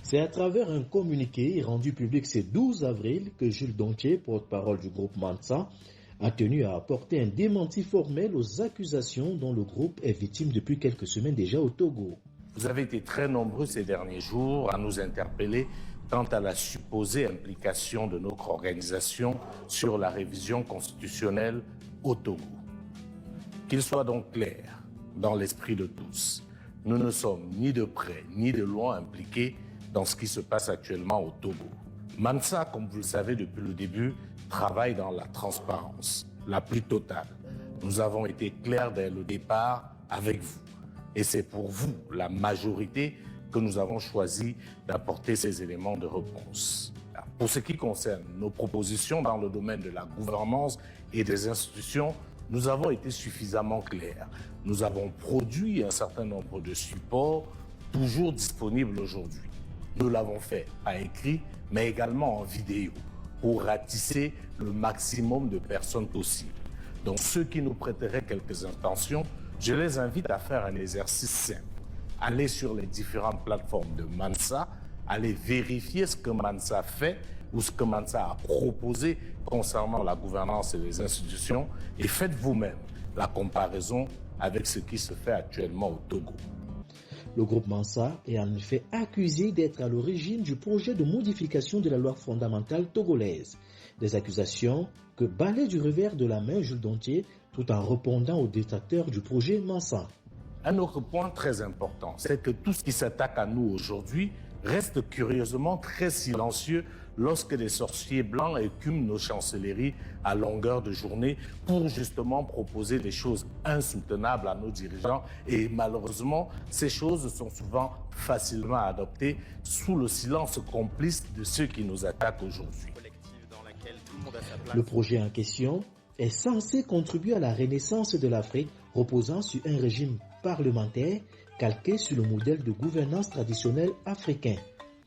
C'est à travers un communiqué rendu public ce 12 avril que Jules Dontier, porte-parole du groupe Mansa, a tenu à apporter un démenti formel aux accusations dont le groupe est victime depuis quelques semaines déjà au Togo. Vous avez été très nombreux ces derniers jours à nous interpeller quant à la supposée implication de notre organisation sur la révision constitutionnelle au Togo. Qu'il soit donc clair, dans l'esprit de tous, nous ne sommes ni de près ni de loin impliqués dans ce qui se passe actuellement au Togo. Mansa, comme vous le savez depuis le début, travaille dans la transparence, la plus totale. Nous avons été clairs dès le départ avec vous. Et c'est pour vous, la majorité, que nous avons choisi d'apporter ces éléments de réponse. Pour ce qui concerne nos propositions dans le domaine de la gouvernance et des institutions, nous avons été suffisamment clairs. Nous avons produit un certain nombre de supports toujours disponibles aujourd'hui. Nous l'avons fait à écrit, mais également en vidéo, pour ratisser le maximum de personnes possible. Donc ceux qui nous prêteraient quelques intentions, je les invite à faire un exercice simple. Aller sur les différentes plateformes de Mansa, aller vérifier ce que Mansa fait ou ce que Mansa a proposé concernant la gouvernance et les institutions et faites vous-même la comparaison avec ce qui se fait actuellement au Togo. Le groupe Mansa est en effet accusé d'être à l'origine du projet de modification de la loi fondamentale togolaise. Des accusations que balaie du revers de la main Jules Dontier tout en répondant aux détracteurs du projet Mansa. Un autre point très important, c'est que tout ce qui s'attaque à nous aujourd'hui reste curieusement très silencieux lorsque les sorciers blancs écument nos chancelleries à longueur de journée pour justement proposer des choses insoutenables à nos dirigeants. Et malheureusement, ces choses sont souvent facilement adoptées sous le silence complice de ceux qui nous attaquent aujourd'hui. Le projet en question est censé contribuer à la renaissance de l'Afrique, reposant sur un régime parlementaire calqué sur le modèle de gouvernance traditionnel africain.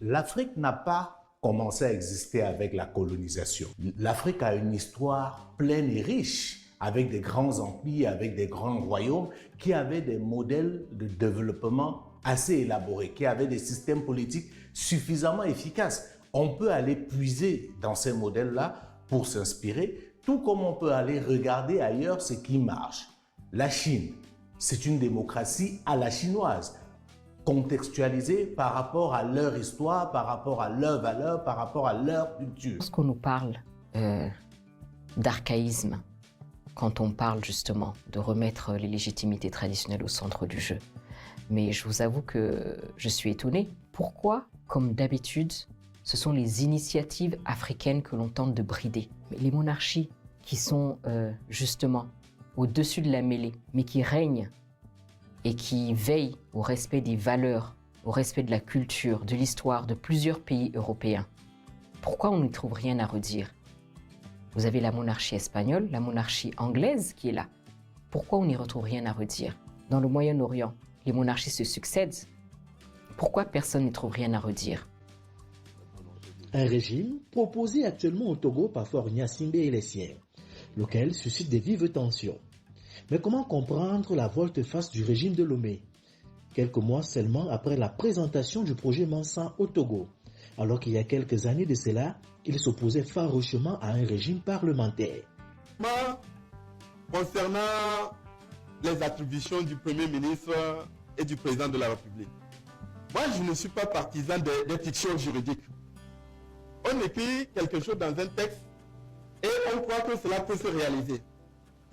L'Afrique n'a pas commencé à exister avec la colonisation. L'Afrique a une histoire pleine et riche, avec des grands empires, avec des grands royaumes qui avaient des modèles de développement assez élaborés, qui avaient des systèmes politiques suffisamment efficaces. On peut aller puiser dans ces modèles-là pour s'inspirer, tout comme on peut aller regarder ailleurs ce qui marche. La Chine, c'est une démocratie à la chinoise, contextualisée par rapport à leur histoire, par rapport à leurs valeurs, par rapport à leur culture. Lorsqu'on nous parle d'archaïsme, quand on parle justement de remettre les légitimités traditionnelles au centre du jeu, mais je vous avoue que je suis étonnée. Pourquoi, comme d'habitude, ce sont les initiatives africaines que l'on tente de brider? Les monarchies qui sont justement au-dessus de la mêlée, mais qui règnent et qui veillent au respect des valeurs, au respect de la culture, de l'histoire de plusieurs pays européens. Pourquoi on n'y trouve rien à redire? Vous avez la monarchie espagnole, la monarchie anglaise qui est là. Pourquoi on n'y retrouve rien à redire? Dans le Moyen-Orient, les monarchies se succèdent. Pourquoi personne n'y trouve rien à redire? Un régime proposé actuellement au Togo par Faure Gnassingbé et les siens, lequel suscite des vives tensions. Mais comment comprendre la volte-face du régime de Lomé, quelques mois seulement après la présentation du projet Mansa au Togo, alors qu'il y a quelques années de cela, il s'opposait farouchement à un régime parlementaire. Concernant les attributions du Premier ministre et du Président de la République, moi je ne suis pas partisan des fictions juridiques. On écrit quelque chose dans un texte et on croit que cela peut se réaliser.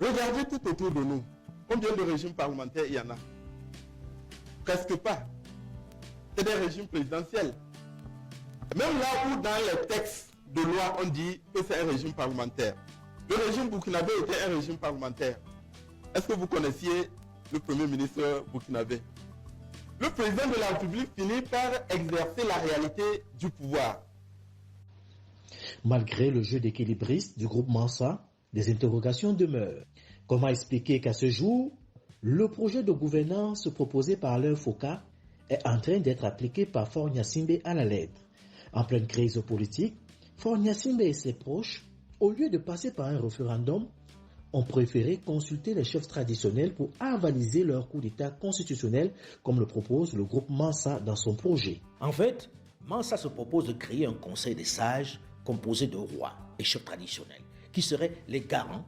Regardez tout autour de nous. Combien de régimes parlementaires il y en a? Presque pas. C'est des régimes présidentiels. Même là où dans les textes de loi on dit que c'est un régime parlementaire. Le régime burkinabé était un régime parlementaire. Est-ce que vous connaissiez le Premier ministre burkinabé? Le président de la République finit par exercer la réalité du pouvoir. Malgré le jeu d'équilibriste du groupe Mansa, des interrogations demeurent. Comment expliquer qu'à ce jour, le projet de gouvernance proposé par Alain Foucault est en train d'être appliqué par Faure Gnassingbé à la lettre? En pleine crise politique, Faure Gnassingbé et ses proches, au lieu de passer par un référendum, ont préféré consulter les chefs traditionnels pour avaliser leur coup d'État constitutionnel, comme le propose le groupe Mansa dans son projet. En fait, Mansa se propose de créer un conseil des sages composé de rois et chefs traditionnels, qui seraient les garants,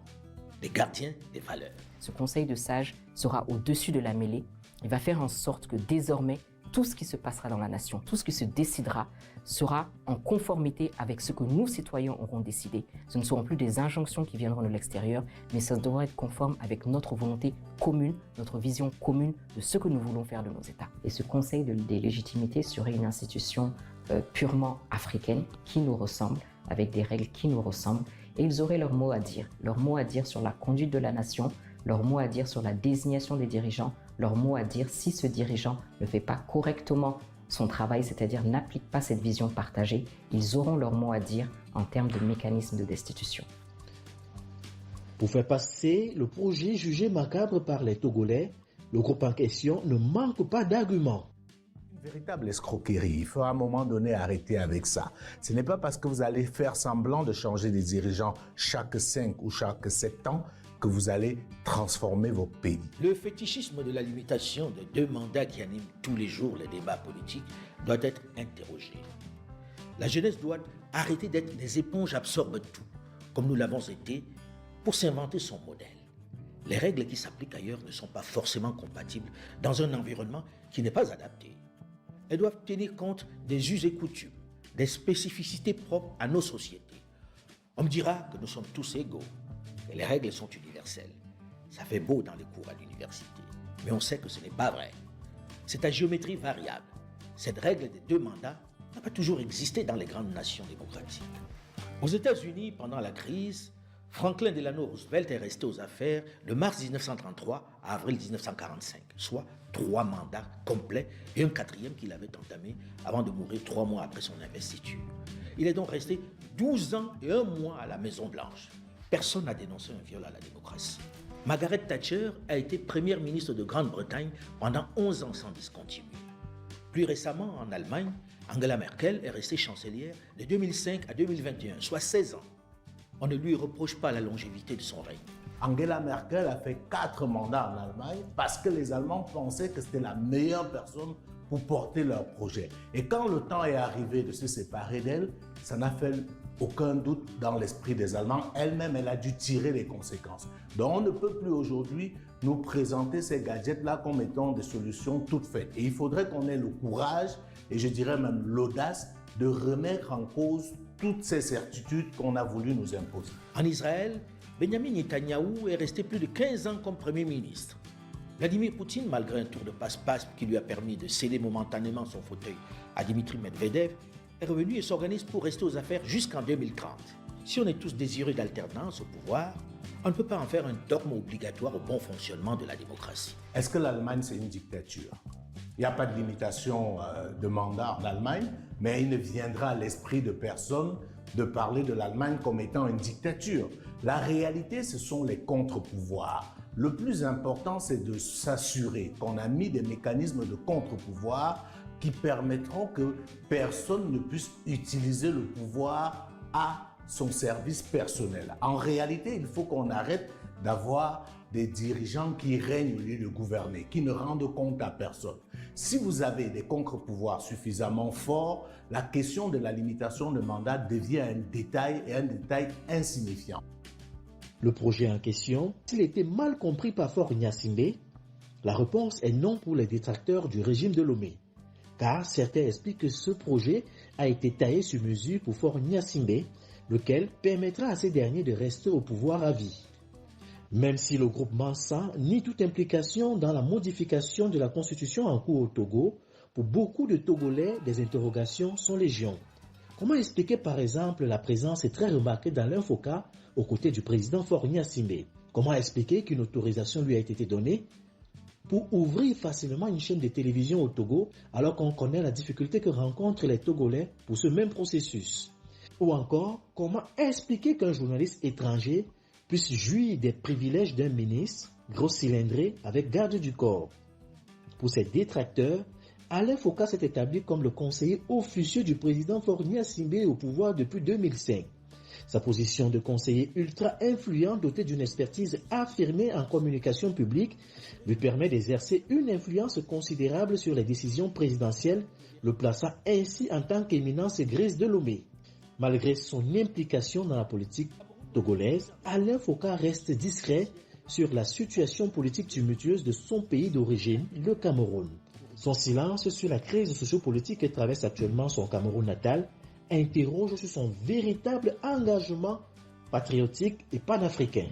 les gardiens des valeurs. Ce conseil de sages sera au-dessus de la mêlée. Il va faire en sorte que désormais, tout ce qui se passera dans la nation, tout ce qui se décidera, sera en conformité avec ce que nous, citoyens, aurons décidé. Ce ne seront plus des injonctions qui viendront de l'extérieur, mais ça devra être conforme avec notre volonté commune, notre vision commune de ce que nous voulons faire de nos États. Et ce conseil des légitimités serait une institution purement africaine qui nous ressemble, avec des règles qui nous ressemblent, et ils auraient leur mot à dire sur la conduite de la nation, leur mot à dire sur la désignation des dirigeants, leur mot à dire si ce dirigeant ne fait pas correctement son travail, c'est-à-dire n'applique pas cette vision partagée, ils auront leur mot à dire en termes de mécanismes de destitution. Pour faire passer le projet jugé macabre par les Togolais, le groupe en question ne manque pas d'arguments. Une véritable escroquerie. Il faut à un moment donné arrêter avec ça. Ce n'est pas parce que vous allez faire semblant de changer des dirigeants chaque 5 ou chaque 7 ans que vous allez transformer vos pays. Le fétichisme de la limitation de 2 mandats qui anime tous les jours les débats politiques doit être interrogé. La jeunesse doit arrêter d'être des éponges absorbent tout, comme nous l'avons été, pour s'inventer son modèle. Les règles qui s'appliquent ailleurs ne sont pas forcément compatibles dans un environnement qui n'est pas adapté. Elles doivent tenir compte des us et coutumes, des spécificités propres à nos sociétés. On me dira que nous sommes tous égaux, que les règles sont universelles. Ça fait beau dans les cours à l'université, mais on sait que ce n'est pas vrai. C'est à géométrie variable. Cette règle des 2 mandats n'a pas toujours existé dans les grandes nations démocratiques. Aux États-Unis, pendant la crise, Franklin Delano Roosevelt est resté aux affaires de mars 1933 à avril 1945, soit 3 mandats complets et un 4e qu'il avait entamé avant de mourir 3 mois après son investiture. Il est donc resté 12 ans et 1 mois à la Maison-Blanche. Personne n'a dénoncé un viol à la démocratie. Margaret Thatcher a été première ministre de Grande-Bretagne pendant 11 ans sans discontinuer. Plus récemment, en Allemagne, Angela Merkel est restée chancelière de 2005 à 2021, soit 16 ans. On ne lui reproche pas la longévité de son règne. Angela Merkel a fait 4 mandats en Allemagne parce que les Allemands pensaient que c'était la meilleure personne pour porter leur projet. Et quand le temps est arrivé de se séparer d'elle, ça n'a fait aucun doute dans l'esprit des Allemands. Elle-même, elle a dû tirer les conséquences. Donc on ne peut plus aujourd'hui nous présenter ces gadgets-là comme étant des solutions toutes faites. Et il faudrait qu'on ait le courage, et je dirais même l'audace, de remettre en cause toutes ces certitudes qu'on a voulu nous imposer. En Israël, Benjamin Netanyahou est resté plus de 15 ans comme Premier ministre. Vladimir Poutine, malgré un tour de passe-passe qui lui a permis de céder momentanément son fauteuil à Dmitri Medvedev, est revenu et s'organise pour rester aux affaires jusqu'en 2030. Si on est tous désireux d'alternance au pouvoir, on ne peut pas en faire un dogme obligatoire au bon fonctionnement de la démocratie. Est-ce que l'Allemagne, c'est une dictature ? Il n'y a pas de limitation de mandat en Allemagne, mais il ne viendra à l'esprit de personne de parler de l'Allemagne comme étant une dictature. La réalité, ce sont les contre-pouvoirs. Le plus important, c'est de s'assurer qu'on a mis des mécanismes de contre-pouvoir qui permettront que personne ne puisse utiliser le pouvoir à son service personnel. En réalité, il faut qu'on arrête d'avoir des dirigeants qui règnent au lieu de gouverner, qui ne rendent compte à personne. Si vous avez des contre-pouvoirs suffisamment forts, la question de la limitation de mandat devient un détail et un détail insignifiant. Le projet en question, s'il était mal compris par Faure Gnassingbé, la réponse est non pour les détracteurs du régime de Lomé. Car certains expliquent que ce projet a été taillé sur mesure pour Faure Gnassingbé, lequel permettra à ces derniers de rester au pouvoir à vie. Même si le groupe Mansa nie toute implication dans la modification de la constitution en cours au Togo, pour beaucoup de Togolais, des interrogations sont légion. Comment expliquer par exemple la présence très remarquée d'Alain Foka aux côtés du président Faure Gnassingbé? Comment expliquer qu'une autorisation lui a été donnée pour ouvrir facilement une chaîne de télévision au Togo alors qu'on connaît la difficulté que rencontrent les Togolais pour ce même processus? Ou encore, comment expliquer qu'un journaliste étranger puisse jouir des privilèges d'un ministre, gros cylindré, avec garde du corps? Pour ses détracteurs, Alain Foka s'est établi comme le conseiller officieux du président Faure Gnassingbé au pouvoir depuis 2005. Sa position de conseiller ultra influent doté d'une expertise affirmée en communication publique lui permet d'exercer une influence considérable sur les décisions présidentielles, le plaçant ainsi en tant qu'éminence grise de Lomé. Malgré son implication dans la politique togolaise, Alain Foka reste discret sur la situation politique tumultueuse de son pays d'origine, le Cameroun. Son silence sur la crise sociopolitique que traverse actuellement son Cameroun natal interroge sur son véritable engagement patriotique et panafricain.